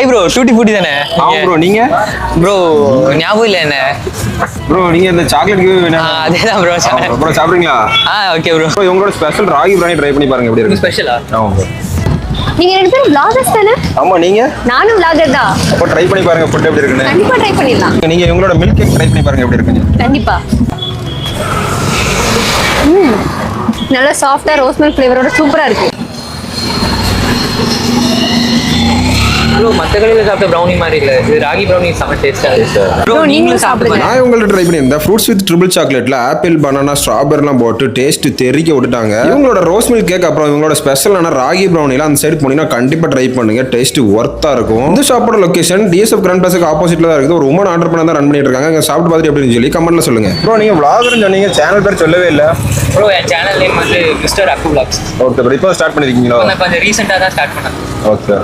Hi bro, duty foodie தானே? Bro நீங்க? Bro ஞாபகம் இல்லை என்ன? ப்ரோ நீங்க இந்த சாக்லேட் கிவ் வேணும். அதேதான் ப்ரோ. ப்ரோ சாப்பிடுறீங்களா? Okay bro. ப்ரோ உங்களோட ஸ்பெஷல் ராகி பிரியாணி ட்ரை பண்ணி பாருங்க எப்படி இருக்கு. ஸ்பெஷலா? ஆமா ப்ரோ. நீங்க ரெண்டு பேரும் vloggers தானே? ஆமா நீங்க? நானும் vlogger தான். அப்போ ட்ரை பண்ணி பாருங்க ஃபுட் எப்படி இருக்குன்னு. கண்டிப்பா ட்ரை பண்ணிடலாம். நீங்க உங்களோட மில்க் கேக் ட்ரை பண்ணி பாருங்க எப்படி இருக்குன்னு. கண்டிப்பா. நல்ல சாஃப்டா ரோஸ் மில்க் ஃப்ளேவரோட சூப்பரா இருக்கு. ப்ரோ மற்ற கடையில் சாப்பிட்ட ப்ரௌனி மாதிரி இல்லை, இது ராகி ப்ரௌனி செம்ம டேஸ்டா இருக்கு. ப்ரோ நீங்களும் சாப்பிடுங்க. நான் உங்கள்ட்ட ட்ரை பண்ணியிருந்தேன் ஃப்ரூட்ஸ் வித் ட்ரிபிள் சாக்லேட்ல ஆப்பிள் பனானா ஸ்ட்ராபெரிலாம் போட்டு டேஸ்ட் தெறிக்க விட்டுட்டாங்க. இவங்களோட ரோஸ் மில்க் கேக் அப்புறம் இவங்களோட ஸ்பெஷலான ராகி ப்ரௌனில அந்த சைடு போனீங்கன்னா கண்டிப்பா ட்ரை பண்ணுங்க, டேஸ்ட் ஒர்த்தா இருக்கும். இந்த ஷாப்போட லொகேஷன் டிஎஸ்எஃப் கிராண்ட் பிளஸுக்கு ஆப்போசிட்ல தான் இருக்குது. ஒரு உமன் ஆர்டர் பண்ண தான் ரன் பண்ணிட்டு இருக்காங்க. இங்க சாப்பிட்டு பார்த்துட்டு எப்படின்னு சொல்லி கமெண்ட்ல சொல்லுங்க. ப்ரோ நீங்க vlogger சொன்னீங்க, சேனல் பேர் சொல்லவே இல்லை. ப்ரோ என் சேனல் நேம் வந்து மிஸ்டர் அக்கு vlogs. ஓகே ப்ரோ, இப்போ ஸ்டார்ட் பண்ணிருக்கீங்களா? கொஞ்சம் ரீசெண்டாக தான் ஸ்டார்ட் பண்ணேன். ஓகே.